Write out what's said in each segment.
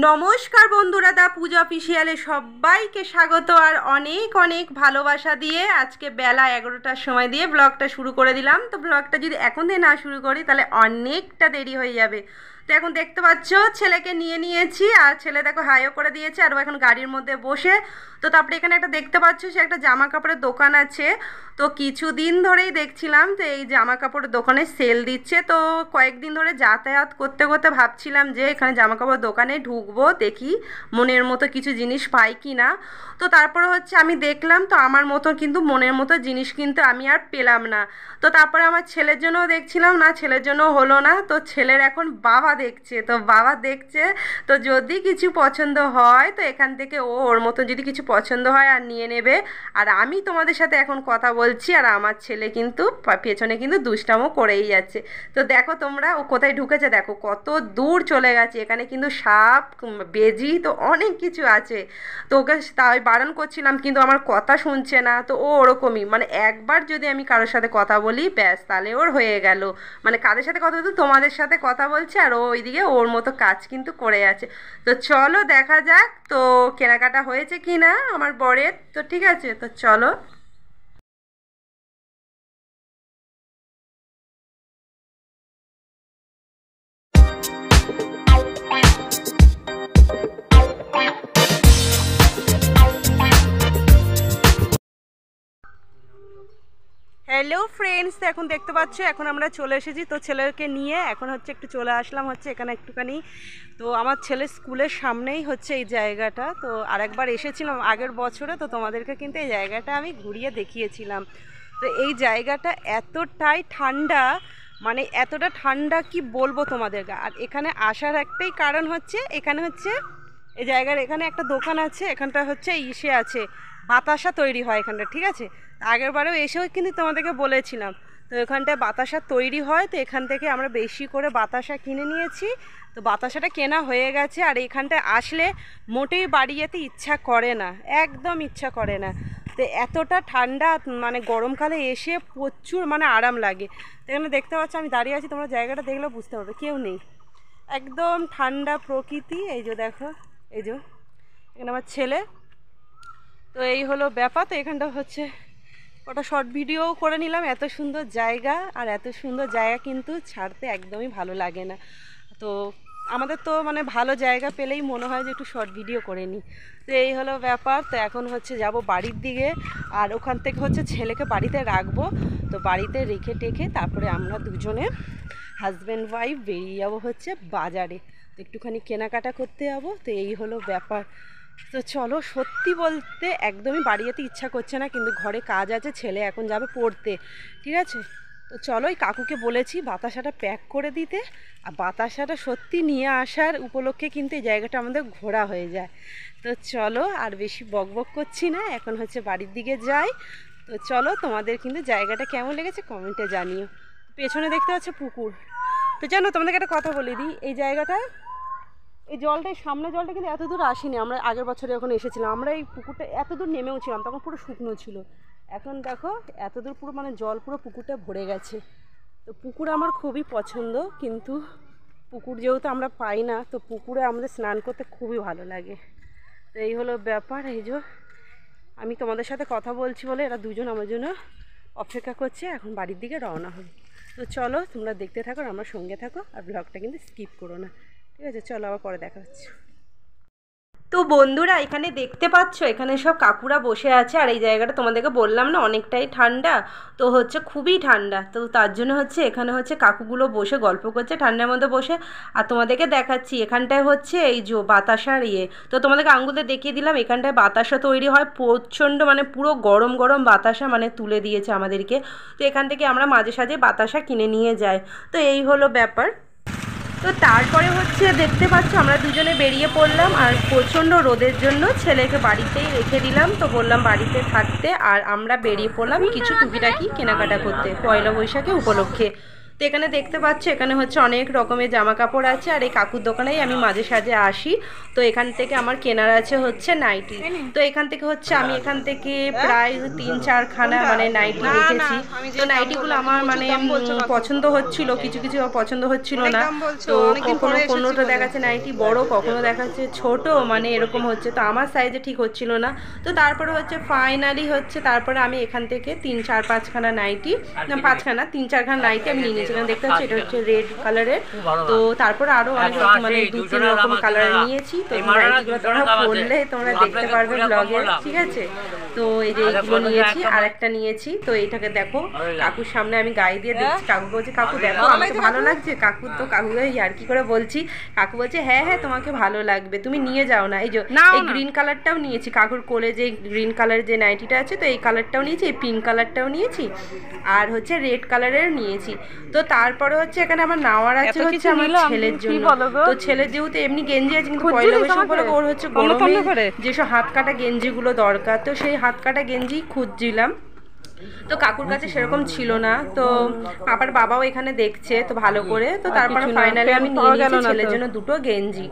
নমস্কার বন্ধুরা, দা পূজা অফিসিয়ালে সবাইকে স্বাগত আর অনেক অনেক ভালোবাসা দিয়ে আজকে বেলা 11টার সময় দিয়ে ব্লগটা শুরু করে দিলাম। তো ব্লগটা যদি এখন দিয়ে না শুরু করি তাহলে অনেকটা দেরি হয়ে যাবে। তো এখন দেখতে পাচ্ছ ছেলেকে নিয়ে নিয়েছি আর ছেলে দেখো হাইও করে দিয়েছে আর ও এখন গাড়ির মধ্যে বসে। তো তারপরে এখানে একটা দেখতে পাচ্ছ সে একটা জামা কাপড়ের দোকান আছে। তো কিছুদিন ধরেই দেখছিলাম তো এই জামা কাপড়ের দোকানে সেল দিচ্ছে। তো কয়েকদিন ধরে যাতায়াত করতে করতে ভাবছিলাম যে এখানে জামা কাপড় দোকানে ঢুকবো, দেখি মনের মতো কিছু জিনিস পাই কি না। তো তারপরে হচ্ছে আমি দেখলাম, তো আমার মতো কিন্তু মনের মতো জিনিস কিন্তু আমি আর পেলাম না। তো তারপরে আমার ছেলের জন্যও দেখছিলাম, না ছেলের জন্য হলো না। তো ছেলের এখন বাবা দেখছে, তো বাবা দেখছে তো যদি কিছু পছন্দ হয় তো এখান থেকে ওর মতো যদি কিছু পছন্দ হয় আর নিয়ে নেবে। আর আমি তোমাদের সাথে এখন কথা বলছি আর আমার ছেলে কিন্তু পেছনে কিন্তু দুষ্টামো করেই যাচ্ছে। তো দেখো তোমরা ও কোথায় ঢুকেছে, দেখো কত দূর চলে গেছে। এখানে কিন্তু সাপ বেজি তো অনেক কিছু আছে। তো ওকে তাই বারণ করছিলাম কিন্তু আমার কথা শুনছে না। তো ও ওরকমই, মানে একবার যদি আমি কারোর সাথে কথা বলি ব্যাস তাহলে ওর হয়ে গেল। মানে কাদের সাথে কথা বলতো, তোমাদের সাথে কথা বলছে আর ও ওইদিকে ওর মতো কাজ কিন্তু করে আছে। তো চলো দেখা যাক তো কেনাকাটা হয়েছে কি না আমার বরের। তো ঠিক আছে, তো চলো। হ্যালো ফ্রেন্ডস, তো এখন দেখতে পাচ্ছ এখন আমরা চলে এসেছি। তো ছেলেকে নিয়ে এখন হচ্ছে একটু চলে আসলাম হচ্ছে এখানে একটুখানি। তো আমার ছেলের স্কুলের সামনেই হচ্ছে এই জায়গাটা। তো আরেকবার এসেছিলাম আগের বছরে, তো তোমাদেরকে কিন্তু এই জায়গাটা আমি ঘুরিয়ে দেখিয়েছিলাম। তো এই জায়গাটা এতটাই ঠান্ডা, মানে এতটা ঠান্ডা কি বলবো তোমাদেরকে। আর এখানে আসার একটাই কারণ হচ্ছে এখানে হচ্ছে এই জায়গার এখানে একটা দোকান আছে, এখানটা হচ্ছে ইসে আছে বাতাসা তৈরি হয় এখানটা, ঠিক আছে। আগের বারেও এসেও কিন্তু তোমাদেরকে বলেছিলাম। তো এখানটায় বাতাসা তৈরি হয়, তো এখান থেকে আমরা বেশি করে বাতাসা কিনে নিয়েছি। তো বাতাসাটা কেনা হয়ে গেছে আর এখানটায় আসলে মোটেই বাড়ি যেতে ইচ্ছা করে না, একদম ইচ্ছা করে না। তো এতটা ঠান্ডা, মানে গরমকালে এসে প্রচুর মানে আরাম লাগে। তো এখানে দেখতে পাচ্ছ আমি দাঁড়িয়ে আছি, তোমরা জায়গাটা দেখলেও বুঝতে পারবে কেউ নেই, একদম ঠান্ডা প্রকৃতি। এই যে দেখো, এই যে এখানে আমার ছেলে। তো এই হলো ব্যাপার। তো এখানটা হচ্ছে ওটা শর্ট ভিডিও করে নিলাম। এত সুন্দর জায়গা আর এত সুন্দর জায়গা কিন্তু ছাড়তে একদমই ভালো লাগে না। তো আমাদের তো মানে ভালো জায়গা পেলেই মনে হয় যে একটু শর্ট ভিডিও করে নিই। তো এই হলো ব্যাপার। তো এখন হচ্ছে যাব বাড়ির দিকে আর ওখান থেকে হচ্ছে ছেলেকে বাড়িতে রাখবো। তো বাড়িতে রেখে টেখে তারপরে আমরা দুজনে হাজব্যান্ড ওয়াইফ বেরিয়ে যাবো হচ্ছে বাজারে, তো একটুখানি কেনাকাটা করতে যাবো। তো এই হলো ব্যাপার। তো চলো, সত্যি বলতে একদমই বাড়ি যেতে ইচ্ছা করছে না, কিন্তু ঘরে কাজ আছে, ছেলে এখন যাবে পড়তে, ঠিক আছে। তো চলো, এই কাকুকে বলেছি বাতাসাটা প্যাক করে দিতে। আর বাতাসাটা সত্যি নিয়ে আসার উপলক্ষে কিন্তু এই জায়গাটা আমাদের ঘোরা হয়ে যায়। তো চলো আর বেশি বকবক করছি না, এখন হচ্ছে বাড়ির দিকে যাই। তো চলো, তোমাদের কিন্তু জায়গাটা কেমন লেগেছে কমেন্টে জানিও। পেছনে দেখতে পাচ্ছ পুকুর। তো জানো তোমাদেরকে একটা কথা বলে দিই, এই জায়গাটা এই জলটা, এই সামনে জলটা কিন্তু এত দূর আসেনি। আমরা আগের বছরে যখন এসেছিলাম আমরা এই পুকুরটা এত দূর নেমেও ছিলাম, তখন পুরো শুকনো ছিল। এখন দেখো এত দূর পুরো মানে জল পুরো পুকুরটা ভরে গেছে। তো পুকুর আমার খুবই পছন্দ, কিন্তু পুকুর যেহেতু আমরা পাই না, তো পুকুরে আমাদের স্নান করতে খুবই ভালো লাগে। তো এই হলো ব্যাপার। এই যে আমি তোমাদের সাথে কথা বলছি বলে এরা দুজন আমার জন্য অপেক্ষা করছে, এখন বাড়ির দিকে রওনা হবে। তো চলো তোমরা দেখতে থাকো আর আমার সঙ্গে থাকো, আর ব্লগটা কিন্তু স্কিপ করো না, ঠিক আছে। চলো আবার পরে দেখা হচ্ছে। তো বন্ধুরা এখানে দেখতে পাচ্ছ এখানে সব কাকুরা বসে আছে আর এই জায়গাটা তোমাদেরকে বললাম না অনেকটাই ঠান্ডা। তো হচ্ছে খুবই ঠান্ডা, তো তার জন্য হচ্ছে এখানে হচ্ছে কাকুগুলো বসে গল্প করছে ঠান্ডার মধ্যে বসে। আর তোমাদেরকে দেখাচ্ছি এখানটায় হচ্ছে এই যে বাতাসার তো তোমাদেরকে আঙ্গুলে দেখিয়ে দিলাম এখানটায় বাতাসা তৈরি হয় প্রচণ্ড, মানে পুরো গরম গরম বাতাসা মানে তুলে দিয়েছে আমাদেরকে। তো এখান থেকে আমরা মাঝে সাঝে বাতাসা কিনে নিয়ে যাই। তো এই হলো ব্যাপার। তো তারপরে হচ্ছে দেখতে পাচ্ছ আমরা দুজনে বেরিয়ে পড়লাম আর প্রচণ্ড রোদের জন্য ছেলেকে বাড়িতেই রেখে দিলাম। তো বললাম বাড়িতে থাকতে, আর আমরা বেরিয়ে পড়লাম কিছু টুকিটাকি কেনাকাটা করতে পয়লা বৈশাখে উপলক্ষে। তো এখানে দেখতে পাচ্ছ এখানে হচ্ছে অনেক রকমের জামা কাপড় আছে, আর এই কাকুর দোকানেই আমি মাঝে সাঝে আসি। তো এখান থেকে আমার কেনার আছে হচ্ছে নাইটি। তো এখান থেকে হচ্ছে আমি এখান থেকে প্রায় 3-4 খানা মানে নাইটি দেখেছি। তো নাইটিগুলো আমার মানে পছন্দ হচ্ছিল, কিছু কিছু পছন্দ হচ্ছিল না। তো কখনো কোনোটা দেখাচ্ছে নাইটি বড়, কখনো দেখাচ্ছে ছোট, মানে এরকম হচ্ছে। তো আমার সাইজে ঠিক হচ্ছিল না। তো তারপরে হচ্ছে ফাইনালি হচ্ছে তারপরে আমি এখান থেকে 3-4-5 খানা নাইটি, না 5 খানা 3-4 খানা নাইটি আমি নিয়ে নিয়েছি। এখানে দেখতে পাচ্ছি এটা হচ্ছে রেড কালারের। তো তারপরে আরো অনেক রকম মানে 2-3 রকম কালার নিয়েছি। তো নাইটিগুলো তোমরা পরলে তোমরা দেখতে পারবে ব্লগে, ঠিক আছে। তো এই যে এইগুলো নিয়েছি, আর একটা নিয়েছি। তো এইটাকে দেখো কাকুর সামনে আমি গায়ে দিয়ে দেখছি, কাকু বলছে কাকু দেখো আমাকে ভালো লাগছে। কাকুর তো কাকুকে ইয়ার্কি করে বলছি, কাকু বলছে হ্যাঁ হ্যাঁ তোমাকে ভালো লাগবে, তুমি নিয়ে যাও না। এই যে এই গ্রিন কালারটাও নিয়েছি, কাকুর কোলে যে গ্রিন কালার যে নাইটিটা আছে, তো এই কালারটাও নিয়েছি, এই পিঙ্ক কালারটাও নিয়েছি, আর হচ্ছে রেড কালারের নিয়েছি। তো তারপরে হচ্ছে এখানে আমার নেওয়ার আছে হচ্ছে আমার ছেলের জন্য। তো ছেলের যেহেতু এমনি গেঞ্জি আছে, কিন্তু পয়লা বৈশাখ বলে ওর হচ্ছে গরমে যেসব হাত কাটা গেঞ্জিগুলো দরকার, তো সেই হাত কাটা গেঞ্জি খুঁজছিলাম। তো কাকুর কাছে সেরকম ছিল না। তো পাপার বাবাও এখানে দেখছে তো ভালো করে। তো তারপরে ফাইনালি আমি নিয়ে নিয়েছি ছেলের জন্য 2টো গেঞ্জি।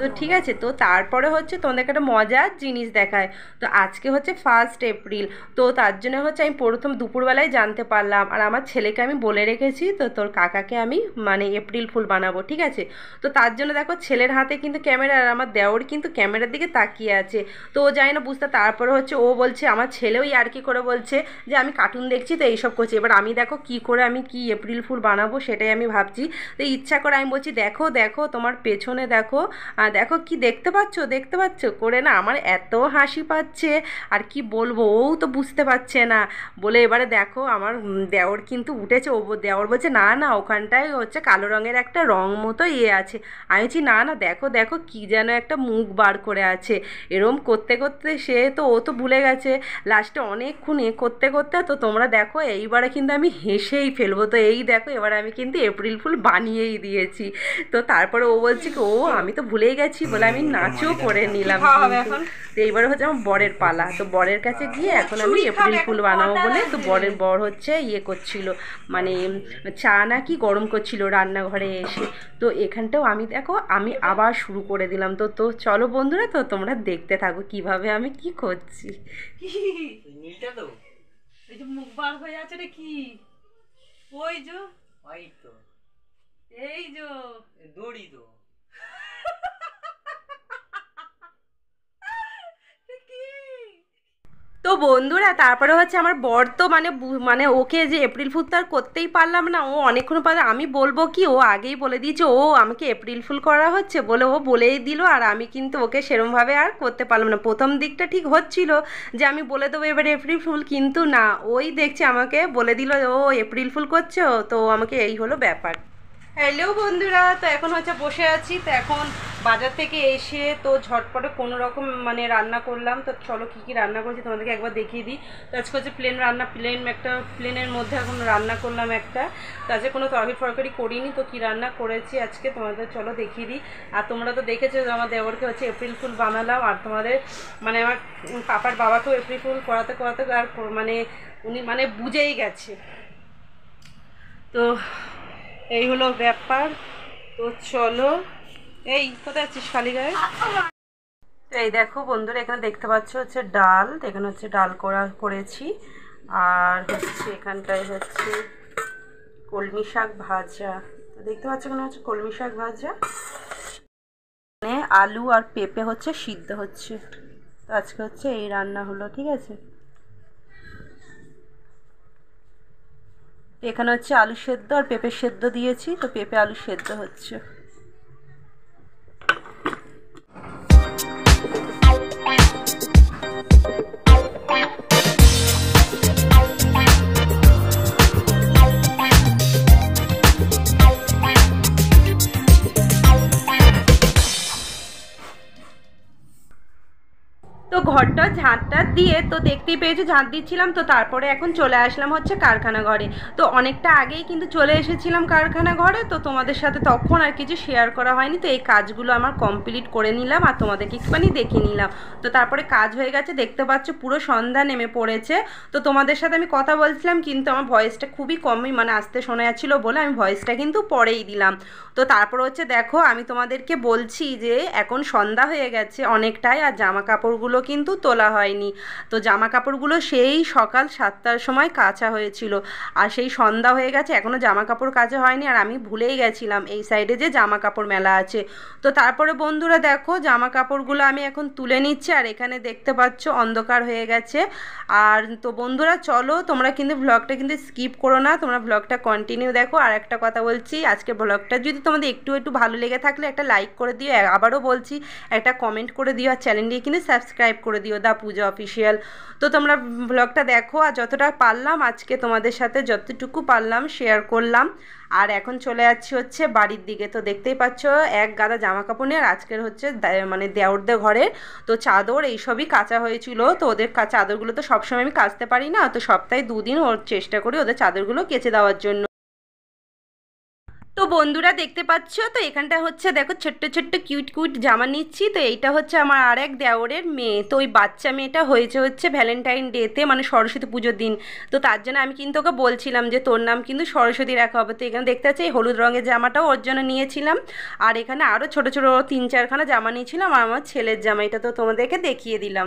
তো ঠিক আছে। তো তারপরে হচ্ছে তোমাদেরকে একটা মজার জিনিস দেখায়। তো আজকে হচ্ছে 1 এপ্রিল। তো তার জন্য হচ্ছে আমি প্রথম দুপুরবেলায় জানতে পারলাম, আর আমার ছেলেকে আমি বলে রেখেছি তো তোর কাকাকে আমি মানে এপ্রিল ফুল বানাবো, ঠিক আছে। তো তার জন্য দেখো ছেলের হাতে কিন্তু ক্যামেরা, আর আমার দেওর কিন্তু ক্যামেরার দিকে তাকিয়ে আছে। তো ও জানি না বুঝতে। তারপরে হচ্ছে ও বলছে, আমার ছেলেও ইয়ার্কি করে বলছে যে আমি কার্টুন দেখছি তো এইসব করছি। এবার আমি দেখো কি করে আমি কি এপ্রিল ফুল বানাবো সেটাই আমি ভাবছি। তো ইচ্ছা করে আমি বলছি দেখো দেখো তোমার পেছনে দেখো, দেখো কি দেখতে পাচ্ছ করে না আমার এত হাসি পাচ্ছে, আর কি বলবো, ও তো বুঝতে পারছে না বলে। এবারে দেখো আমার দেওর কিন্তু উঠেছে, ও দেওর বলছে না না ওখানটায় হচ্ছে কালো রঙের একটা রং মতো আছে। আমি বলছি না না দেখো দেখো কি যেন একটা মুখ বার করে আছে। এরম করতে করতে সে তো ও তো ভুলে গেছে। লাস্টে অনেকক্ষণ করতে করতে তো তোমরা দেখো এইবারে কিন্তু আমি হেসেই ফেলবো। তো এই দেখো এবারে আমি কিন্তু এপ্রিল ফুল বানিয়েই দিয়েছি। তো তারপরে ও বলছে কি ও আমি তো ভুলেই গেছি বলে আমি নাচও করে নিলাম। তো এইবারে হচ্ছে আমার বরের পালা। তো বরের কাছে গিয়ে এখন আমি এপ্রিল ফুল বানাবো বলে, তো বর হচ্ছে করছিল মানে চা নাকি গরম করছিল রান্নাঘরে এসে। তো এখানটাও আমি দেখো আমি আবার শুরু করে দিলাম। তো তো চলো বন্ধুরা, তো তোমরা দেখতে থাকো কিভাবে আমি কি করছি। এই যে মুখ বার হয়ে আছে রে কি, ওই যে এই যে দড়ি তো তো বন্ধুরা তারপরে হচ্ছে আমার বর তো মানে ওকে যে এপ্রিল ফুল তো আর করতেই পারলাম না। ও অনেকক্ষণ পরে আমি বলবো কি, ও আগেই বলে দিয়েছে ও আমাকে এপ্রিল ফুল করা হচ্ছে বলে, ও বলেই দিল। আর আমি কিন্তু ওকে সেরমভাবে আর করতে পারলাম না। প্রথম দিকটা ঠিক হচ্ছিল যে আমি বলে দেবো এবারে এপ্রিল ফুল, কিন্তু না, ওই দেখছি আমাকে বলে দিল ও এপ্রিল ফুল করছো। তো আমাকে এই হলো ব্যাপার। হ্যালো বন্ধুরা, তো এখন হচ্ছে বসে আছি। তো এখন বাজার থেকে এসে তো ঝটপটে কোনো রকম মানে রান্না করলাম। তো চলো কী কী রান্না করছি তোমাদেরকে একবার দেখিয়ে দিই। তো আজকে হচ্ছে প্লেনের মধ্যে এখন রান্না করলাম একটা। তো আজকে কোনো তরকারি করিনি। তো কী রান্না করেছি আজকে তোমাদের চলো দেখিয়ে দিই। আর তোমরা তো দেখেছো যে আমার দেওরকে হচ্ছে এপ্রিল ফুল বানালাম, আর তোমাদের মানে আমার পাপার বাবাকেও এপ্রিল ফুল করাতে করাতে আর মানে উনি মানে বুঝেই গেছে। তো এই হলো ব্যাপার। তো চলো, এই কোথায় আছিস খালি গায়ে? তো এই দেখো বন্ধুরা এখানে দেখতে পাচ্ছ হচ্ছে ডাল, এখানে হচ্ছে ডাল করেছি, আর হচ্ছে এখানটায় হচ্ছে কলমি শাক ভাজা। তো দেখতে পাচ্ছ এখানে হচ্ছে কলমি শাক ভাজা, মানে আলু আর পেঁপে হচ্ছে সিদ্ধ হচ্ছে। তো আজকে হচ্ছে এই রান্না হলো, ঠিক আছে। এখানে হচ্ছে আলু সেদ্ধ আর পেঁপে সেদ্ধ দিয়েছি। তো পেঁপে আলু সেদ্ধ হচ্ছে। তো ঘরটা ঝাঁটটা দিয়ে তো দেখতেই পেয়েছো ঝাঁট দিচ্ছিলাম, তো তারপরে এখন চলে আসলাম হচ্ছে কারখানা ঘরে। তো অনেকটা আগেই কিন্তু চলে এসেছিলাম কারখানা ঘরে, তো তোমাদের সাথে তখন আর কিছু শেয়ার করা হয়নি। তো এই কাজগুলো আমার কমপ্লিট করে নিলাম আর তোমাদেরকে একটুখানি দেখিয়ে নিলাম। তো তারপরে কাজ হয়ে গেছে, দেখতে পাচ্ছ পুরো সন্ধ্যা নেমে পড়েছে। তো তোমাদের সাথে আমি কথা বলছিলাম কিন্তু আমার ভয়েসটা খুবই কমই মানে আস্তে শোনা যাচ্ছিলো বলে আমি ভয়েসটা কিন্তু পরেই দিলাম। তো তারপর হচ্ছে দেখো আমি তোমাদেরকে বলছি যে এখন সন্ধ্যা হয়ে গেছে অনেকটাই, আর জামা কাপড়গুলো কিন্তু তোলা হয়নি। তো জামা কাপড়গুলো সেই সকাল 7টার সময় কাচা হয়েছিল, আর সেই সন্ধ্যা হয়ে গেছে এখনও জামা কাপড় কাচা হয়নি। আর আমি ভুলেই গেছিলাম এই সাইডে যে জামা কাপড় মেলা আছে। তো তারপরে বন্ধুরা দেখো জামা কাপড়গুলো আমি এখন তুলে নিচ্ছি, আর এখানে দেখতে পাচ্ছ অন্ধকার হয়ে গেছে। আর তো বন্ধুরা চলো তোমরা কিন্তু ব্লগটা কিন্তু স্কিপ করো না, তোমরা ব্লগটা কন্টিনিউ দেখো। আর একটা কথা বলছি, আজকে ব্লগটা যদি তোমাদের একটু একটু ভালো লেগে থাকলে একটা লাইক করে দিও, আবারও বলছি একটা কমেন্ট করে দিও, আর চ্যানেলটি কিন্তু সাবস্ক্রাইব করে দিও দা পূজা অফিসিয়াল। তো তোমরা ব্লগটা দেখো, আর যতটা পারলাম আজকে তোমাদের সাথে যতটুকু পারলাম শেয়ার করলাম। আর এখন চলে যাচ্ছি হচ্ছে বাড়ির দিকে। তো দেখতেই পাচ্ছ এক গাদা জামা কাপড় নিয়ে, আর আজকের হচ্ছে মানে দেওরদের ঘরের তো চাদর এইসবই কাচা হয়েছিল। তো ওদের চাদরগুলো তো সবসময় আমি কাচতে পারি না, তো সপ্তাহে 2 দিন ওর চেষ্টা করি ওদের চাদরগুলো কেচে দেওয়ার জন্য। তো বন্ধুরা দেখতে পাচ্ছ তো এখানটা হচ্ছে দেখো ছোট্ট ছোট্ট কিউট কিউট জামা নিচ্ছি। তো এইটা হচ্ছে আমার আরেক দেওরের মেয়ে, তো ওই বাচ্চা মেয়েটা হয়েছে হচ্ছে ভ্যালেন্টাইন ডেতে মানে সরস্বতী পুজোর দিন। তো তার জন্য আমি কিন্তু ওকে বলছিলাম যে তোর নাম কিন্তু সরস্বতী রাখা হবে। তো এখানে দেখতে পাচ্ছি এই হলুদ রঙের জামাটাও ওর জন্য নিয়েছিলাম, আর এখানে আরও ছোটো ছোটো 3-4খানা জামা নিয়েছিলাম, আর আমার ছেলের জামা এটা তো তোমাদেরকে দেখিয়ে দিলাম।